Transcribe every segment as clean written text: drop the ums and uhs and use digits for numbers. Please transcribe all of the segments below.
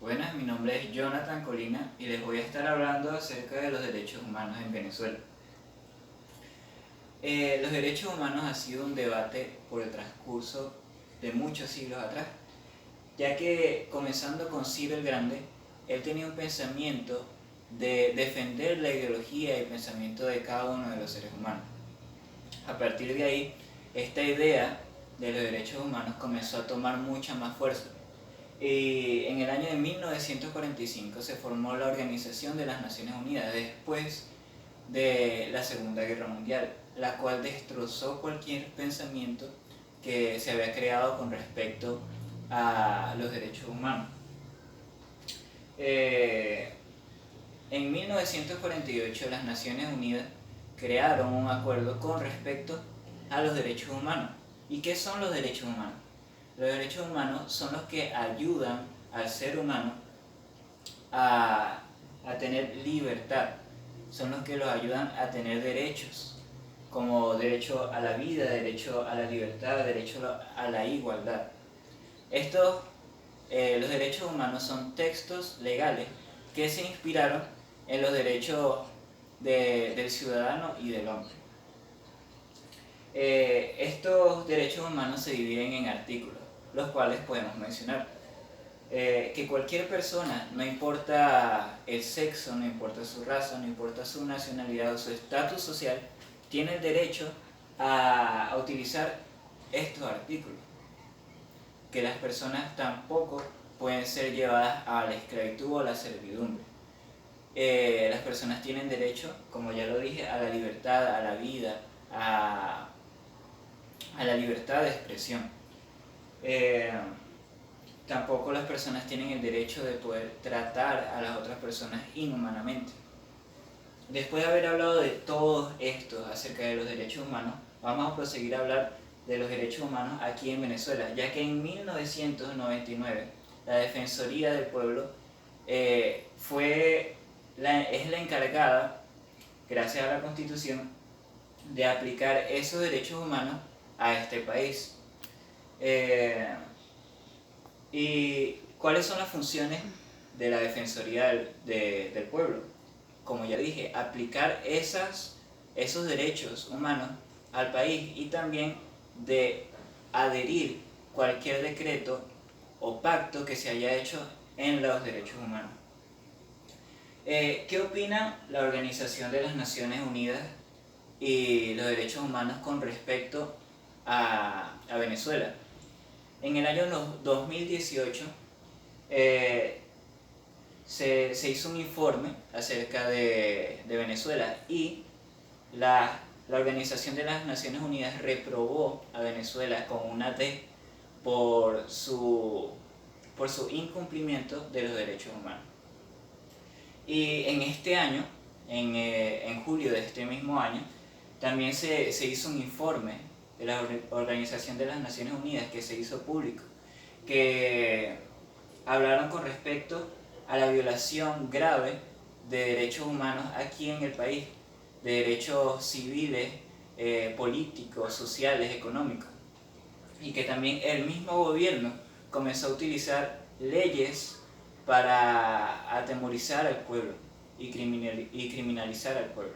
Buenas, mi nombre es Jonathan Colina y les voy a estar hablando acerca de los derechos humanos en Venezuela. Los derechos humanos ha sido un debate por el transcurso de muchos siglos atrás, ya que comenzando con Ciro el Grande, él tenía un pensamiento de defender la ideología y el pensamiento de cada uno de los seres humanos. A partir de ahí, esta idea de los derechos humanos comenzó a tomar mucha más fuerza. Y en el año de 1945 se formó la Organización de las Naciones Unidas después de la Segunda Guerra Mundial, la cual destrozó cualquier pensamiento que se había creado con respecto a los derechos humanos. En 1948 las Naciones Unidas crearon un acuerdo con respecto a los derechos humanos. ¿Y qué son los derechos humanos? Los derechos humanos son los que ayudan al ser humano a tener libertad, son los que los ayudan a tener derechos, como derecho a la vida, derecho a la libertad, derecho a la igualdad. Los derechos humanos son textos legales que se inspiraron en los derechos del ciudadano y del hombre. Estos derechos humanos se dividen en artículos, los cuales podemos mencionar. Que cualquier persona, no importa el sexo, no importa su raza, no importa su nacionalidad o su estatus social, tiene el derecho a utilizar estos artículos. Que las personas tampoco pueden ser llevadas a la esclavitud o a la servidumbre. Las personas tienen derecho, como ya lo dije, a la libertad, a la vida, a la libertad de expresión. Tampoco las personas tienen el derecho de poder tratar a las otras personas inhumanamente. Después de haber hablado de todo esto acerca de los derechos humanos, vamos a proseguir a hablar de los derechos humanos aquí en Venezuela, ya que en 1999 la Defensoría del Pueblo es la encargada, gracias a la Constitución, de aplicar esos derechos humanos a este país. ¿Y cuáles son las funciones de la Defensoría del Pueblo? Como ya dije, aplicar esos derechos humanos al país y también de adherir cualquier decreto o pacto que se haya hecho en los derechos humanos. ¿Qué opina la Organización de las Naciones Unidas y los derechos humanos con respecto a Venezuela? En el año 2018 se hizo un informe acerca de Venezuela y la Organización de las Naciones Unidas reprobó a Venezuela con una D por su incumplimiento de los derechos humanos. Y en este año, en julio de este mismo año, también se hizo un informe de la Organización de las Naciones Unidas que se hizo público, que hablaron con respecto a la violación grave de derechos humanos aquí en el país, de derechos civiles, políticos, sociales, económicos, y que también el mismo gobierno comenzó a utilizar leyes para atemorizar al pueblo y criminalizar al pueblo.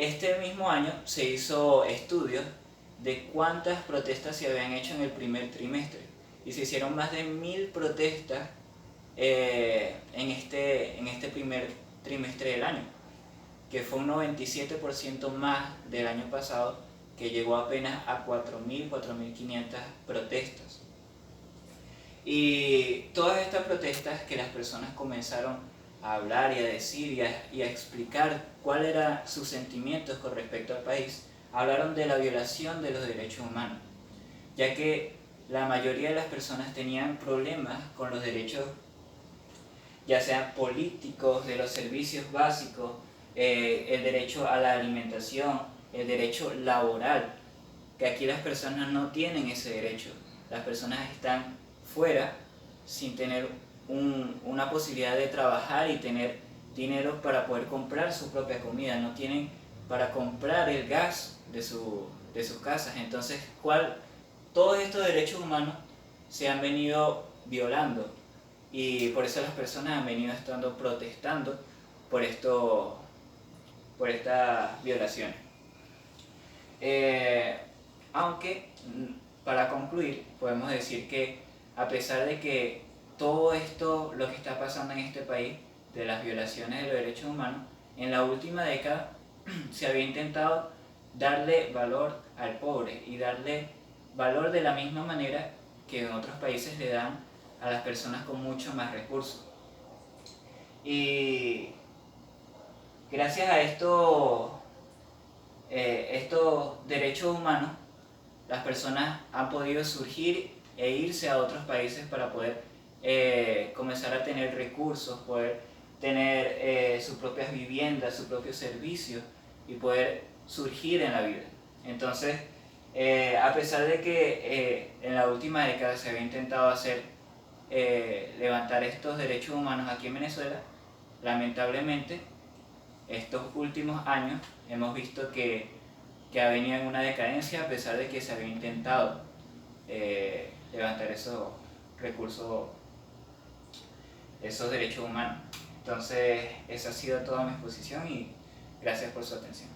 Este mismo año se hizo estudios de cuántas protestas se habían hecho en el primer trimestre y se hicieron más de 1000 protestas en este primer trimestre del año, que fue un 97% más del año pasado, que llegó apenas a 4.500 protestas. Y todas estas protestas que las personas comenzaron a hablar y a decir y a explicar cuáles eran sus sentimientos con respecto al país, hablaron de la violación de los derechos humanos, ya que la mayoría de las personas tenían problemas con los derechos, ya sean políticos, de los servicios básicos, el derecho a la alimentación, el derecho laboral, que aquí las personas no tienen ese derecho. Las personas están fuera sin tener una posibilidad de trabajar y tener dinero para poder comprar su propia comida, no tienen para comprar el gas de sus casas. Entonces, todos estos derechos humanos se han venido violando y por eso las personas han venido estando protestando por por estas violaciones. Aunque, para concluir, podemos decir que a pesar de que todo esto, lo que está pasando en este país, de las violaciones de los derechos humanos, en la última década se había intentado darle valor al pobre y darle valor de la misma manera que en otros países le dan a las personas con mucho más recursos. Y gracias a estos derechos humanos, las personas han podido surgir e irse a otros países para poder comenzar a tener recursos, poder tener sus propias viviendas, sus propios servicios y poder surgir en la vida. Entonces, a pesar de que en la última década se había intentado levantar estos derechos humanos aquí en Venezuela, lamentablemente estos últimos años hemos visto que ha venido en una decadencia, a pesar de que se había intentado levantar esos recursos, esos derechos humanos. Entonces, esa ha sido toda mi exposición y gracias por su atención.